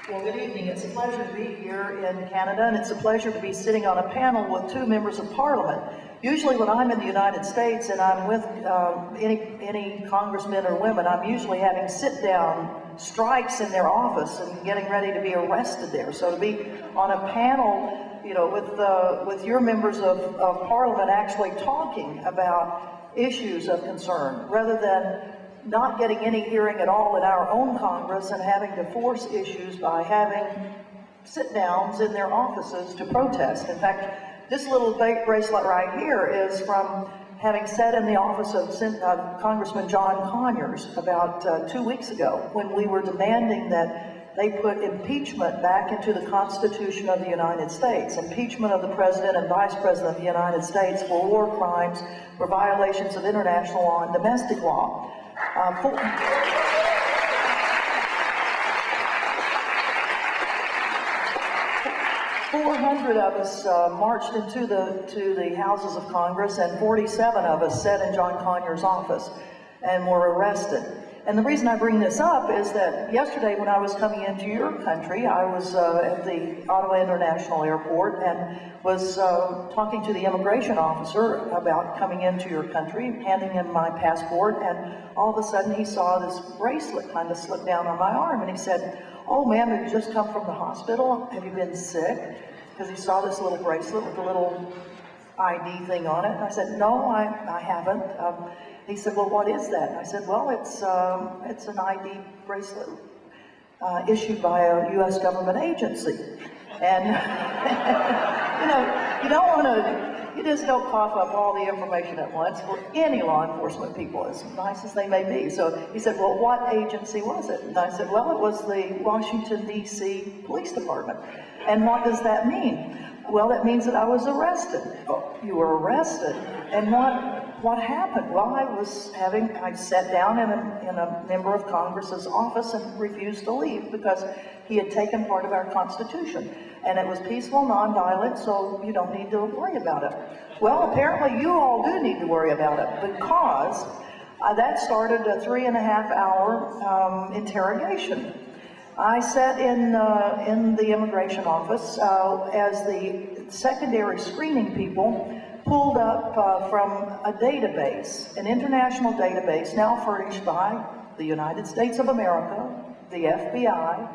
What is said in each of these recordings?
Well, good evening. It's a pleasure to be here in Canada, and it's a pleasure to be sitting on a panel with two members of Parliament. Usually when I'm in the United States and I'm with any congressmen or women, I'm usually having sit-down strikes in their office and getting ready to be arrested there. So to be on a panel, you know, with your members of Parliament actually talking about issues of concern, rather than not getting any hearing at all in our own Congress and having to force issues by having sit-downs in their offices to protest. In fact, this little bracelet right here is from having sat in the office of Congressman John Conyers about 2 weeks ago, when we were demanding that they put impeachment back into the Constitution of the United States, impeachment of the President and Vice President of the United States for war crimes, for violations of international law and domestic law. 400 of us marched into the houses of Congress, and 47 of us sat in John Conyers' office and were arrested. And the reason I bring this up is that yesterday when I was coming into your country, I was at the Ottawa International Airport and was talking to the immigration officer about coming into your country, handing him my passport, and all of a sudden he saw this bracelet kind of slip down on my arm, and he said, "Oh ma'am, have you just come from the hospital? Have you been sick?" Because he saw this little bracelet with a little ID thing on it. And I said, "No, I haven't." He said, "Well, what is that?" And I said, "Well, it's an ID bracelet issued by a U.S. government agency." And you know, you don't want to, you just don't cough up all the information at once for any law enforcement people, as nice as they may be. So he said, "Well, what agency was it?" And I said, "Well, it was the Washington, D.C. Police Department." "And what does that mean?" "Well, that means that I was arrested." "Oh, you were arrested? And what happened?" "Well, I sat down in a member of Congress's office and refused to leave because he had taken part of our Constitution. And it was peaceful, nonviolent, so you don't need to worry about it." Well, apparently you all do need to worry about it, because that started a 3.5-hour interrogation. I sat in the immigration office as the secondary screening people pulled up from a database, an international database now furnished by the United States of America, the FBI,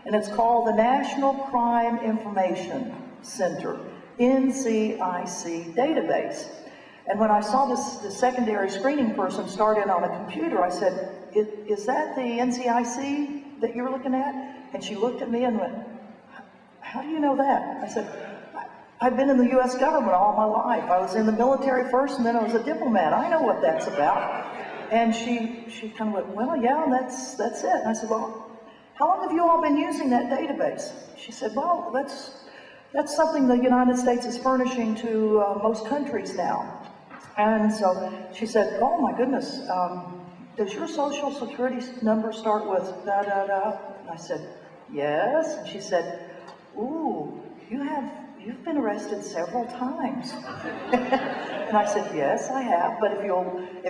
and it's called the National Crime Information Center, NCIC database. And when I saw the secondary screening person start in on a computer, I said, "Is that the NCIC that you're looking at?" And she looked at me and went, "How do you know that?" I said, "I've been in the U.S. government all my life. I was in the military first, and then I was a diplomat. I know what that's about." And she kind of went, "Well, yeah, that's it." And I said, "Well, how long have you all been using that database?" She said, "Well, that's something the United States is furnishing to most countries now." And so she said, "Oh my goodness, does your social security number start with da-da-da?" And I said, "Yes." And she said, "Ooh, you've been arrested several times." And I said, "Yes, I have, but if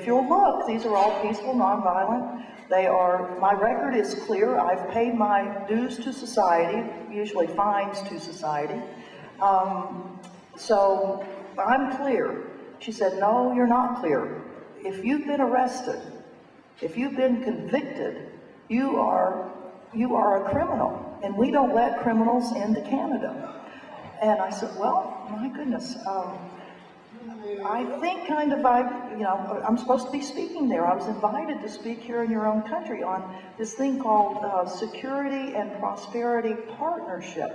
you'll look, these are all peaceful, nonviolent. My record is clear. I've paid my dues to society, usually fines to society. So I'm clear." She said, "No, you're not clear. If you've been arrested, if you've been convicted, you are a criminal, and we don't let criminals into Canada." And I said, "Well, my goodness, I think I'm supposed to be speaking there. I was invited to speak here in your own country on this thing called Security and Prosperity Partnership."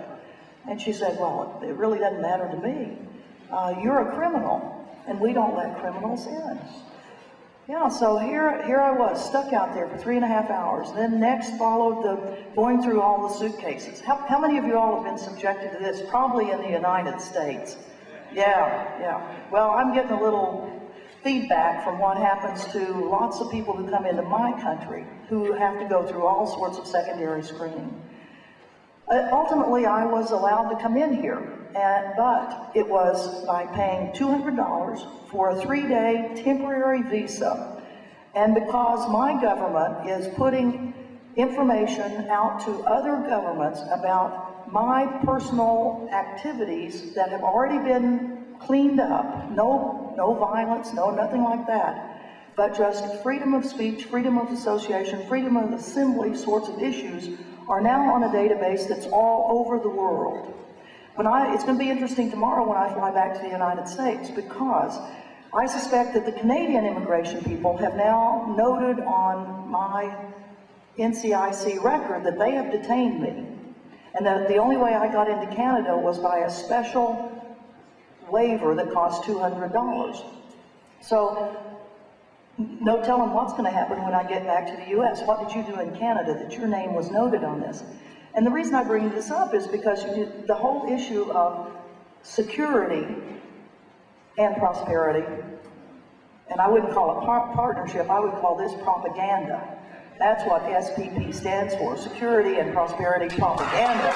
And she said, "Well, it really doesn't matter to me. You're a criminal, and we don't let criminals in." Yeah, so here I was, stuck out there for 3.5 hours. Then next followed going through all the suitcases. How many of you all have been subjected to this? Probably in the United States. Yeah. Well, I'm getting a little feedback from what happens to lots of people who come into my country who have to go through all sorts of secondary screening. Ultimately, I was allowed to come in here, but it was by paying $200 for a 3-day temporary visa. And because my government is putting information out to other governments about my personal activities that have already been cleaned up. No violence, nothing like that. But just freedom of speech, freedom of association, freedom of assembly sorts of issues are now on a database that's all over the world. It's going to be interesting tomorrow when I fly back to the United States, because I suspect that the Canadian immigration people have now noted on my NCIC record that they have detained me, and that the only way I got into Canada was by a special waiver that cost $200. So, no telling what's going to happen when I get back to the U.S. What did you do in Canada that your name was noted on this? And the reason I bring this up is because the whole issue of security and prosperity, and I wouldn't call it partnership, I would call this propaganda. That's what SPP stands for, Security and Prosperity Propaganda.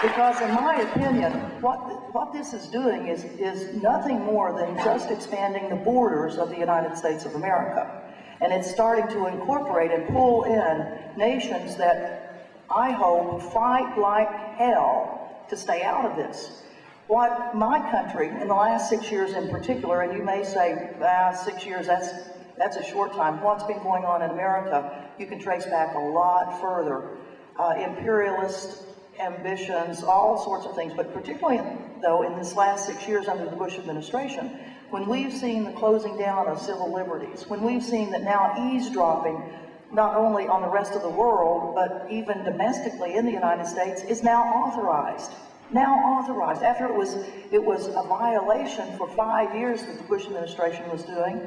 Because in my opinion, what this is doing is nothing more than just expanding the borders of the United States of America. And it's starting to incorporate and pull in nations that I hope fight like hell to stay out of this. What my country, in the last 6 years in particular, and you may say, 6 years, that's a short time. What's been going on in America, you can trace back a lot further. Imperialist ambitions, all sorts of things, but particularly, though, in this last 6 years under the Bush administration, when we've seen the closing down of civil liberties, when we've seen that now eavesdropping, not only on the rest of the world, but even domestically in the United States, is now authorized. Now authorized. After it was a violation for 5 years that the Bush administration was doing,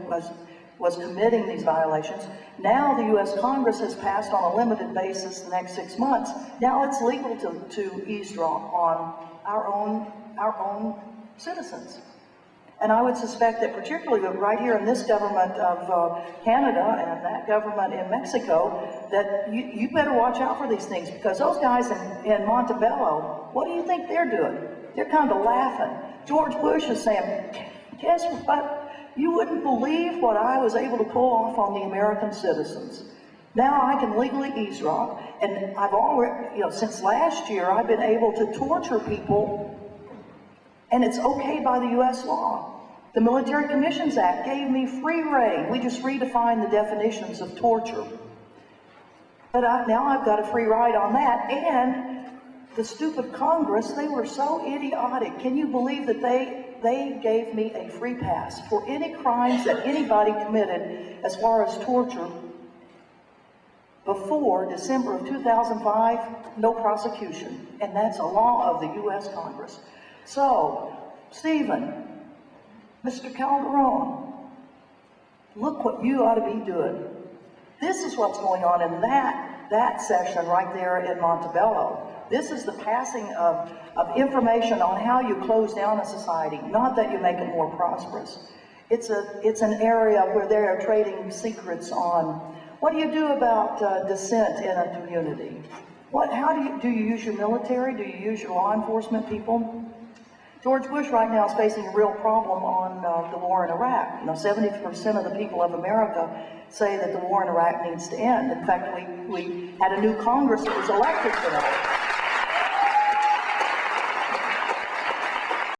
was committing these violations. Now the U.S. Congress has passed on a limited basis the next 6 months. Now it's legal to eavesdrop on our own citizens. And I would suspect that particularly right here in this government of Canada and that government in Mexico, that you better watch out for these things, because those guys in Montebello, what do you think they're doing? They're kind of laughing. George Bush is saying, guess what? You wouldn't believe what I was able to pull off on the American citizens. Now I can legally eavesdrop, and I've already, since last year, I've been able to torture people, and it's okay by the U.S. law. The Military Commissions Act gave me free rein. We just redefined the definitions of torture. But now I've got a free ride on that, and the stupid Congress, they were so idiotic. Can you believe that they gave me a free pass for any crimes that anybody committed as far as torture before December of 2005, no prosecution. And that's a law of the U.S. Congress. So, Stephen, Mr. Calderon, look what you ought to be doing. This is what's going on in that session right there in Montebello. This is the passing of information on how you close down a society, not that you make it more prosperous. It's an area where they are trading secrets on what do you do about dissent in a community? How do you use your military? Do you use your law enforcement people? George Bush right now is facing a real problem on the war in Iraq. 70% of the people of America say that the war in Iraq needs to end. In fact, we had a new Congress that was elected for that.